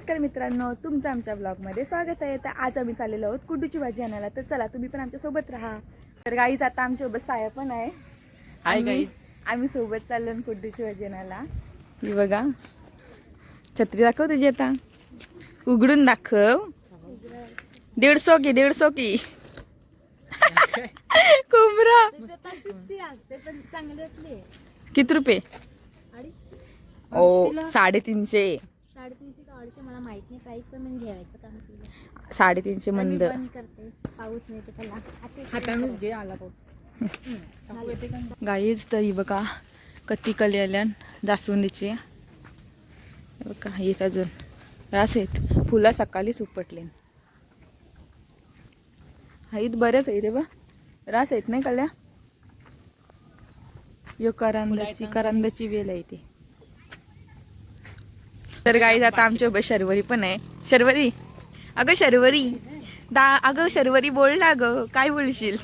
नमस्कार मित्रांनो, तुमचं आमच्या ब्लॉगमध्ये स्वागत आहे। तर आज आम्ही चाललेलो आहोत कुड्डूची भाजी आणायला, तर चला तुम्ही पण आमच्या सोबत राहा। तर गाईज आता आमच्यासोबत साया पण आहे। हाय गाईज, आम्ही सोबत चाललो कुड्डूची भाजी आणायला। ही बघा छत्री दाखव तुझी, आता उघडून दाखव। 150 की 150 की कोंबरा किती रुपये? ओ 350 मला माहित नाही प्राइस, पण मी घ्यायचं काम केलं 350 मंद बंद करते। पाऊस नाही तर त्याला हातानच घे आला पाऊस। गाईज तर ही बघा कती कली आल्यान जास्वंदीची बघा, येत अजून रास आहेत। फुलं सकाळीच उपटले आहेत, बरेच आहे रे बा, रास आहेत नाही कल्या। यो करंदाची वेल आहे ती। तर गाईज आता आमच्या शर्वरी पण आहे। शर्वरी, अगं शर्वरी अगं शर्वरी बोल ना ग, काय बोलशील?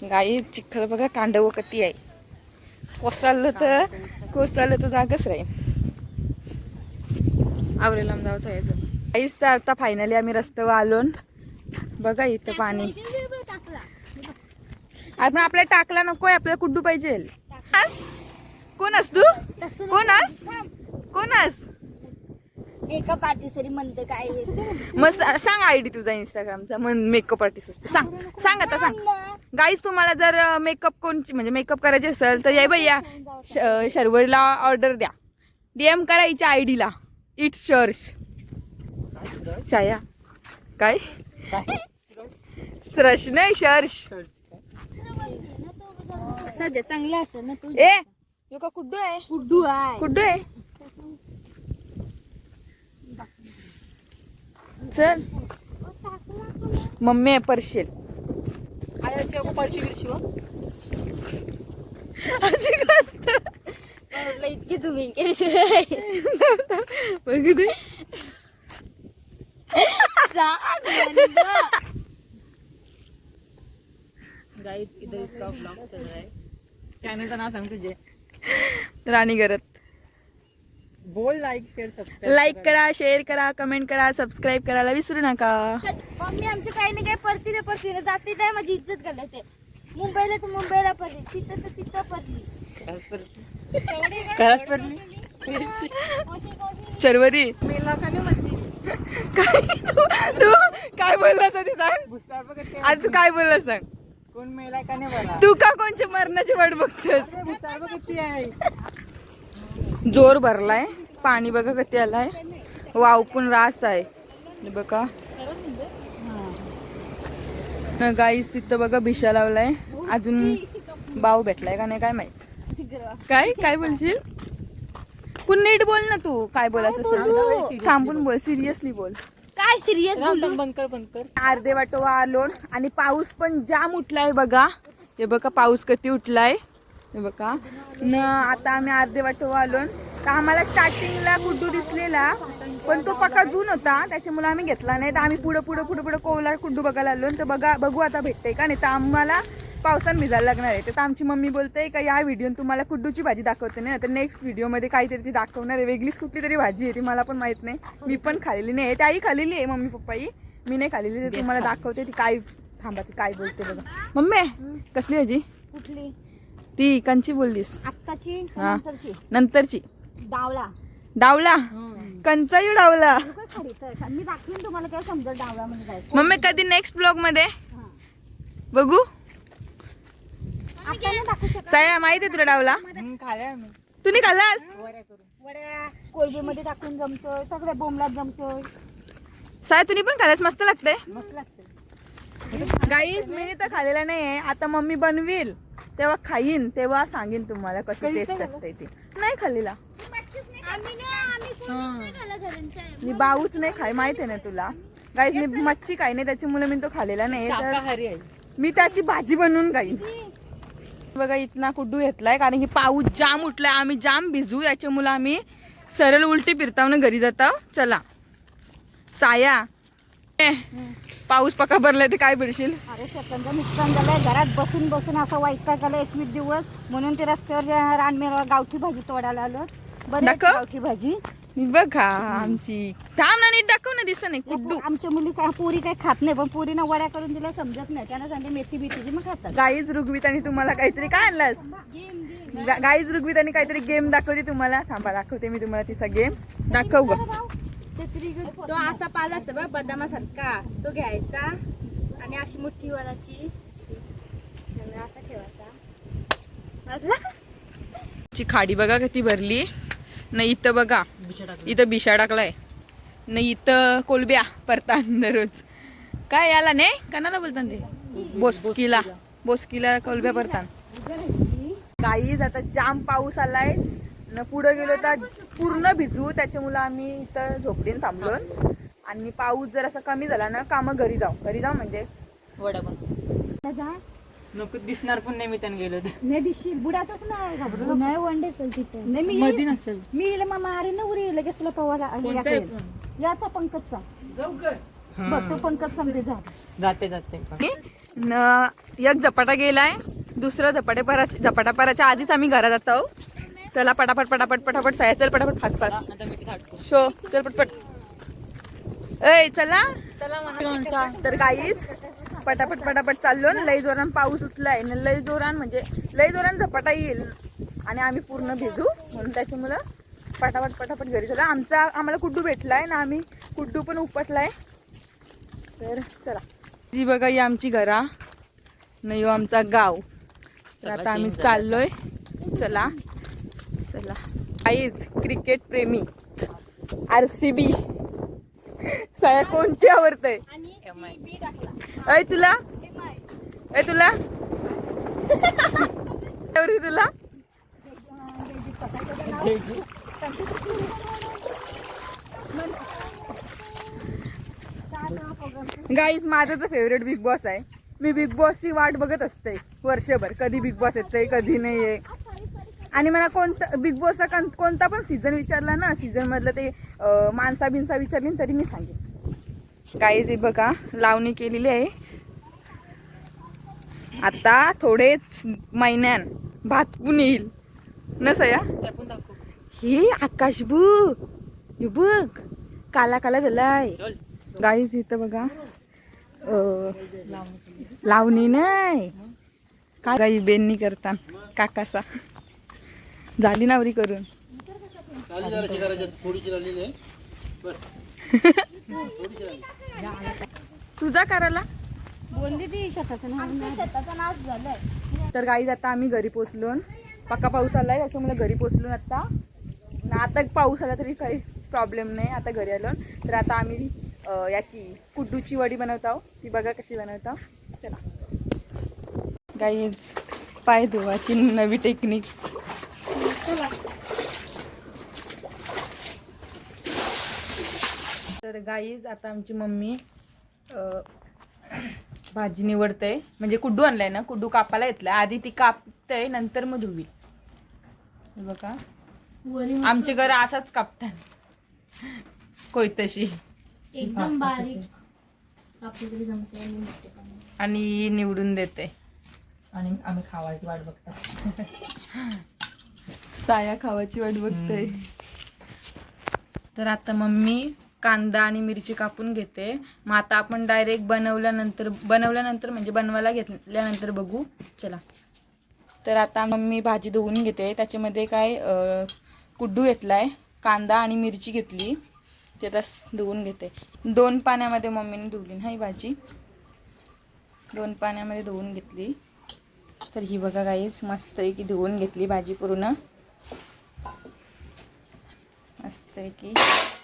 गाई चिखल बघा, कांडव कती आहे। कोसळलं तर जागच राहील। आवरेला जावचं आहे गाईज। तर आता फायनली आम्ही रस्त्यावर आलो। बघा इथं पाणी, आपण आपल्याला टाकला नकोय, आपल्याला कुड्डू पाहिजे। कोण असतो? कोण अस मेकअप आर्टिस्ट म्हणते काय? मग सांग आयडी तुझा इंस्टाग्रामचा। मेकअप आर्टिस्ट असते, सांग आता सांग। गाईज तुम्हाला जर मेकअप कोणची म्हणजे मेकअप करायचे असेल तर या भैया शर्वरीला ऑर्डर द्या, DM करायच्या आयडीला इट्स शर्श छाया काय सरश नाही शर्श। सध्या चांगला असं ना तू। ए यो का कुड्डू आहे? कुड्डू आहे चल मम्मी परशेल इतकी तुम्ही केली बघू दे। गाइस, इधर इसका व्लॉग चल रहा है। चैनल का नाम सांग तुझे। राणी गरत। बोल लाईक शेअर सबस्क्राइब। लाईक करा, शेअर करा, कमेंट करा, सबस्क्राईब करायला विसरू नका। मम्मी आमची काही नाही, काही परतीने जाते नाही, माझी इज्जत घालते। मुंबईला तर मुंबईला पडली, तिथं तर तिथं पडली। खरंच पडली। शर्वरी तू काय बोललास आधी सांग। आज तू काय बोललास सांग। कोण मेला का नाही बोला? तू का कोणची मरणाची वाट बघतोस? किती आहे? जोर भरलाय, पाणी बघा किती आलाय, वाव पण रास आहे बघा ना। गाईस तिथं बघा भिशा लावलाय, अजून बाव भेटलाय का नाही काय माहित। काय बोलशील? पण नीट बोल ना, तू काय बोलायचं थांबून बोल, सिरियसली बोल। काय सिरियस बंद कर। अर्धे वाटोवा आलो आणि पाऊस पण जाम उठलाय बघा। हे बघा पाऊस किती उठलाय हे बघा न। आता आम्ही अर्धे वाटोवा आलो, तर आम्हाला स्टार्टिंगला कुड्डू दिसलेला, पण तो पक्का जून होता त्याच्यामुळे आम्ही घेतला नाही। तर आम्ही पुढे कोवला कुड्डू बघायला आलो, तर बघू आता भेटते का नाही। तर आम्हाला पावसानं भिजायला लागणार आहे। तर आमची मम्मी बोलते का या व्हिडिओन तुम्हाला कुड्डूची भाजी दाखवते नाही, तर नेक्स्ट व्हिडिओमध्ये काहीतरी ती दाखवणार आहे। वेगळीच कुठली तरी भाजी आहे ती, मला पण माहित नाही, मी पण खाल्लेली नाही। त्याही खाल्लेली आहे मम्मी पप्पाही, मी नाही खाल्लेली। तर तुम्हाला दाखवते ती काय, थांबा ती काय बोलते बघा। मम्मी कसली भाजी? कुठली? ती कंची बोललीस? आत्ताची हा नंतरची। डावला कंचाही डावला। मी दाखवीन तुम्हाला, काय समजा डावला म्हणजे काय। मम्मी कधी नेक्स्ट ब्लॉग मध्ये बघू? साया माहिती आहे तुला डावला? खाल्या मी। तू नाही खाल्लास? वड्या कोलबीमध्ये टाकून जमतोय, सगळ्या बोंबलात जमतोय। साया तुम्ही पण खाल्लास? मस्त लागतंय मस्त लागते। गाईज। मी तर खाल्लेला नाहीये, आता मम्मी बनवील तेव्हा खाईन, तेव्हा सांगेन तुम्हाला कशी टेस्ट असते ती। नाही खाल्लेला मी, बाऊच नाही खाय, माहित आहे ना तुला। गाईज मी मच्छी काही नाही, त्याच्यामुळे मी तो खाल्लेला नाही, तर मी त्याची भाजी बनवून खाईन। बघा इथना कुड्डू घेतलाय, कारण की पाऊस जाम उठलाय, आम्ही जाम भिजू, याच्यामुळे आम्ही सरळ उलटी फिरताव घरी जाता। चला साया, पाऊस पक्का भरलाय तर काय बोलशील? अरे सेकंद नुकसान झालंय, घरात बसून असं वैताग आलं 21 दिवस, म्हणून ते रस्त्यावर रानमेवा गावठी भाजी तोडायला आलो। बरं दाखव. गावठी भाजी बघा आमची थांब ना नीट दाखव ना दिसत नाही कुड्डू. आमच्या मुली काय पोरी काय खात नाही पण पोरीना वड्या करून दिल्या समजत नाही त्यांना सांगते मेथी बिथीची मग खातात. गाईज रुग्वितानी तुम्हाला काहीतरी काय आणलास. गाईज रुग्वितानी काहीतरी गेम दाखवते तुम्हाला. थांबा दाखवते मी तुम्हाला तिचा गेम. दाखव ग. तो असा पाला असतो बघ बदामासारखा तो घ्यायचा आणि अशी मुठ्ठी वालाची असा ठेवायचा. ची खाडी बघा किती भरली. नाही इथं बघा इथं बिशा टाकलाय. नाही इथं कोलब्या परतान दररोज. काय याला नाही कणाला बोलतात ते बोसकीला कोलब्या परतान. गाईज आता जाम पाऊस आलाय न पुढे गेलो तर पूर्ण भिजू. त्याच्यामुळे आम्ही इथं झोपडीन थांबलो. आणि पाऊस जर असा कमी झाला ना का मग घरी जाऊ म्हणजे वडा पण नको दिसणार पण नाही मी त्याने गेलो नाही दिसशील बुडाचाच नाही घाबरू नाही वन डे तिथे नाही मध्ये नसेल मी मारे ना उरी लगेच तुला पवायला याचा पंकजचा बघ तो पंकज समजे जाते एक झपाटा गेलाय. दुसरा झपाटा पराच्या आधीच आम्ही घरात जात आहोत. चला पटापट साया चल पटापट फास्ट शो चल पटपट. ए चला तर गाईच पटापट चाललो ना. लई जोरान पाऊस उठलाय ना. लई जोरान म्हणजे लई जोरान झपाटा येईल आणि आम्ही पूर्ण भिजू म्हणून त्याच्यामुळं पटापट घरी चला. आम्हाला कुड्डू भेटलाय ना. आम्ही कुड्डू पण उपटलाय. तर चला जी बघा ही आमची घरा न यो आमचा गाव. तर आता आम्ही चाललोय. चला आईज क्रिकेट प्रेमी RCB साया कोणती आवडतंय. ऐ तुला तुला गाईज माझं तर फेवरेट बिग बॉस आहे. मी बिग बॉसची वाट बघत असते वर्षभर. कधी बिग बॉस येतंय कधी नाही आहे. आणि मला कोणता बिग बॉसचा कोणता पण सीझन विचारला ना सीझन मधलं ते माणसा बिनसा विचारली तरी मी सांगेन. गाईज हे बघा लावणी केलेली आहे. आता थोडेच महिन्यान भात पण येईल न सया. हे आकाश बघ काला झालाय. गाईज इथं बघा लावणी नाही काय गाई बेननी करता काकासा झाली नावरी करून. तुझा करायला बोलली ती शेताचा नाश झालाय. तर गाईज आता आम्ही घरी पोचलो. पक्का पाऊस आलाय त्याच्यामुळे घरी पोचलो. आता पाऊस आला तरी काही प्रॉब्लेम नाही. आता घरी आलो. तर आता आम्ही याची कुड्डूची वडी बनवत आहोत. ती बघा कशी बनवत आहोत. चला गाईज पाय धुवाची नवी टेक्निक. तर गाईज आता आमची मम्मी भाजी निवडते. म्हणजे कुड्डू आणलाय ना. कुड्डू कापायला घेतलाय. आधी ती कापते नंतर मग धुवी. बघा आमचे घर असाच कापतात कोयतशी एकदम बारीक आणि निवडून देते. आणि आम्ही खावायची वाट बघतो. साया खावाची वाट बघते. तर आता मम्मी कांदा आणि मिरची कापून घेते. मग आता आपण डायरेक्ट बनवल्यानंतर म्हणजे बनवायला घेतल्यानंतर बघू. चला तर आता मम्मी भाजी धुवून घेते. त्याच्यामध्ये काय कुड्डू घेतलाय, कांदा आणि मिरची घेतली. ते आता धुवून घेते. 2 पाण्यामध्ये मम्मीने धुवली ना ही भाजी. 2 पाण्यामध्ये धुवून घेतली. तर ही बघा गाईस मस्तपैकी धुवून घेतली भाजी पूर्ण मस्तपैकी.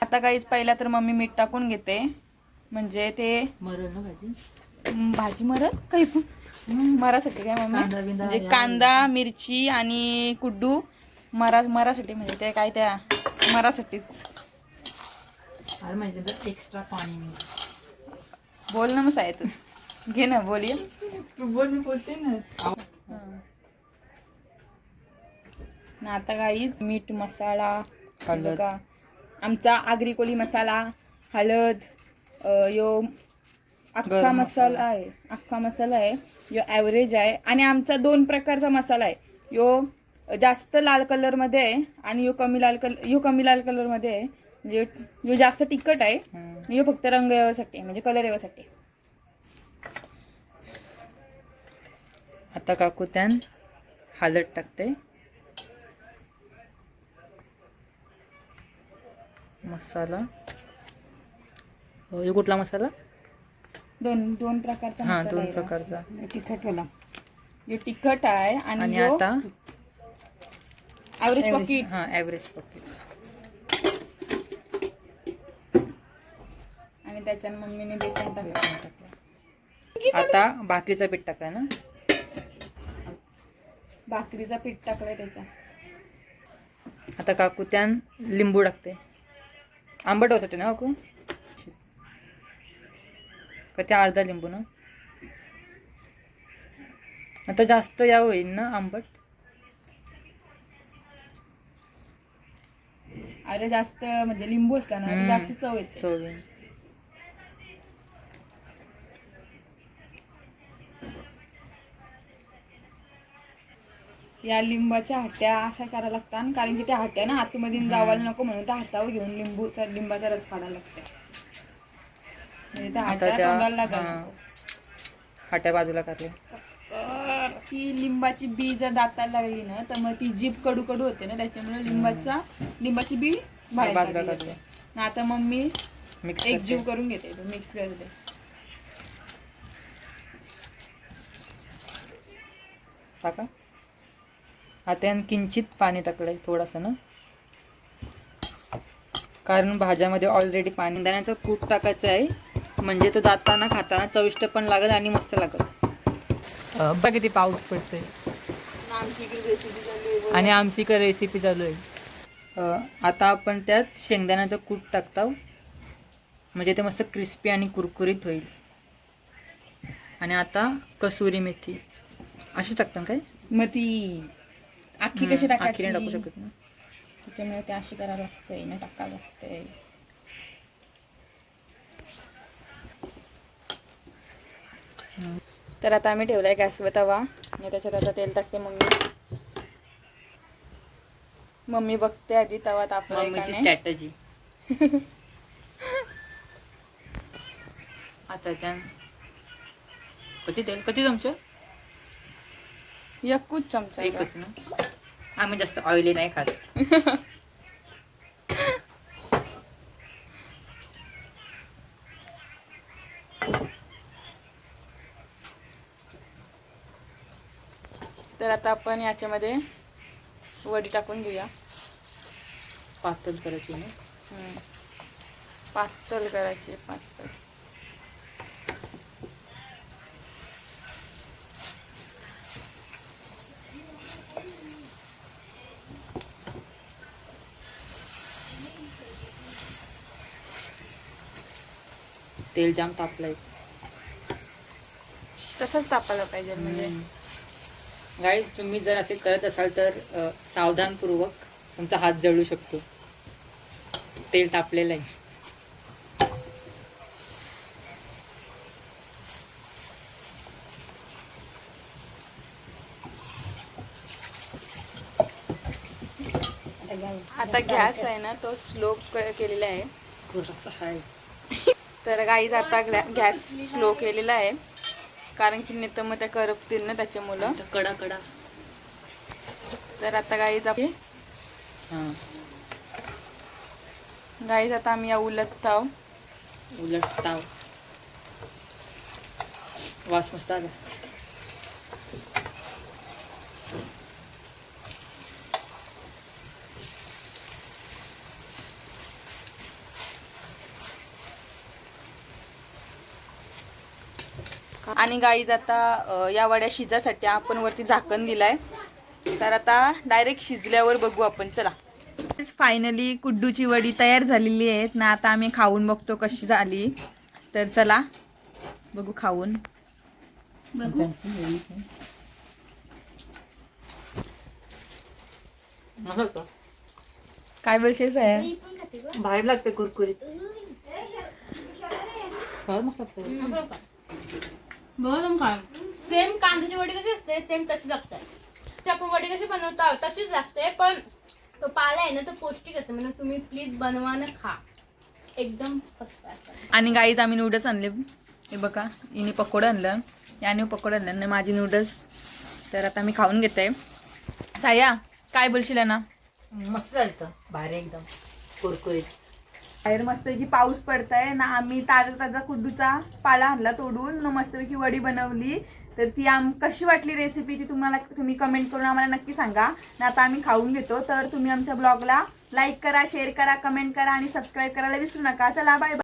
आता गाईस पहिला तर मम्मी मीठ टाकून घेते म्हणजे ते मरल ना भाजी मरल काही पण मरासाठी काय मम्मी म्हणजे कांदा मिरची आणि कुड्डू मरासाठी म्हणजे ते काय त्या मरासाठीच. अरे म्हणजे एक्स्ट्रा पाणी बोल ना मग साय तू घे ना बोल. तू बोल मी बोलते ना. आता गाईच मीठ मसाला बघा आमचा आगरी कोळी मसाला हळद यो अख्खा मसाला आहे. यो ॲव्हरेज आहे आणि आमचा 2 प्रकारचा मसाला आहे. यो जास्त लाल कलरमध्ये आहे आणि ह्यो कमी लाल कलरमध्ये आहे. म्हणजे ह्यो जास्त तिखट आहे, ह्यो फक्त रंग यासाठी म्हणजे कलर यासाठी. आता काकू त्यान हळद टाकते, मसाला. हे कुठला मसाला? दोन प्रकारचा हा, मसाला 2 आहे. प्रकारचा. तिखटवाला. ह्यो तिखट आहे आणि आणि ह्यो आता ॲव्हरेज पॉकेट. हा, ॲव्हरेज पॉकेट. आणि त्याच्यात मम्मीने बेसन टाकलं. आता भाकरीचा पीठ टाकलाय ना. भाकरीचा पीठ टाकलाय त्याच्यात. आता काकू त्यान लिंबू टाकते, आंबट होसाठी ना काकू. का ते अर्धा लिंबू ना. आता जास्त या होईल ना आंबट. अरे जास्त म्हणजे लिंबू असला ना तर जास्त चव येते. चव येईल. या लिंबाच्या हाट्या अशा करायला लागतात, कारण की त्या हाट्या ना आतमध्ये जावायला नको म्हणून त्या हातावर घेऊन लिंबाचा रस काढायला लागतो. म्हणजे त्या हाट्या आता त्या तोंडाला लागायला नको. हाट्या बाजूला काढल्या. ती लिंबाची बी जर दाताला लागली ना तर मग ती जीभ कडू कडू होते ना, त्याच्यामुळे लिंबाची बी बाहेर बाजूला काढली काढल्या. जाते. आता मम्मी मिक्स एक जीव करून घेते, मिक्स करते. टाका. आता यानं किंचित पाणी टाकलंय थोडंसं ना, कारण भाज्यामध्ये ऑलरेडी पाणी. दाण्याचं कूट टाकायचं आहे म्हणजे तो जाताना खाताना चविष्ट पण लागेल आणि मस्त लागेल. बघा किती पाऊस पडतोय आणि आमची रेसिपी चालू आहे. आता आपण त्यात शेंगदाण्याचं कूट टाकतो म्हणजे ते मस्त क्रिस्पी आणि कुरकुरीत होईल. आणि आता कसुरी मेथी अशी टाकतात काय. मग ती आखी कशी टाकायची? आखी नाही टाकू शकत ना, त्याच्यामुळे ते अशी करायला लागतंय ना, टाकायला लागतंय. तर आता आम्ही ठेवलाय गॅसवर तवा आणि त्याच्यात आता तेल टाकते मम्मी बघते आधी तवा तापलाय का मम्मीची नाही. स्ट्रॅटजी. आता त्या किती चमचे? एकूच चमचा. एकच ना. आम्ही जास्त ऑइली नाही खात. तर आता आपण याच्यामध्ये वडी टाकून घेऊया. पातळ करायची ना. पातळ करायची, पातळ. तेल जाम तापलंय. तसंच तापायला पाहिजे. म्हणजे गाईज तुम्ही जर असे करत असाल तर सावधानपूर्वक तुमचा हात जळू शकतो. तेल तापलेलं आहे. आता गॅस आहे ना तो स्लो केलेला आहे. तर गाईज आता गॅस स्लो केलेला आहे, कारण की नाही तर मग त्या करपतील ना त्याच्यामुळं. कडा कडा. तर आता गाईज आता आम्ही या उलटताव. वास मस्त आला. आणि गाईज आता या वड्या शिजासाठी आपण वरती झाकण दिलाय. तर आता डायरेक्ट शिजल्यावर बघू आपण. चला. फायनली कुड्डूची वडी तयार झालेली आहेत ना. आता आम्ही खाऊन बघतो कशी झाली. तर चला बघू खाऊन. काय बोलशील आहे? बाहेर लागते कुरकुरीत. बरं काय सेम कांद्याची वडी कशी असते सेम तशी लागते. आपण वडी कशी बनवतो तशीच लागते, पण तो पाला आहे ना तो पौष्टिक असतो, म्हणून तुम्ही प्लीज बनवा ना खा, एकदम फर्स्ट क्लास. आणि गाईज आम्ही नूडल्स आणले, हे बघा हिने पकोडं आणलं, याने पकोडं आणलं आणि माझी नूडल्स. तर आता मी खाऊन घेते. साया काय बोलशील ना? मस्त झालं, भारी एकदम कुरकुरीत. बाहेर मस्तपैकी पाऊस पडताय ना, आम्ही ताजा ताजा कुड्डूचा पाला आणला तोडून, मस्तपैकी वडी बनवली. तर ती कशी वाटली रेसिपी ती तुम्ही कमेंट करून आम्हाला नक्की सांगा. ना आता आम्ही खाऊन घेतो. तर तुम्ही आमच्या ब्लॉगला लाईक करा, शेअर करा, कमेंट करा आणि सबस्क्राईब करायला विसरू नका. चला बाय बाय.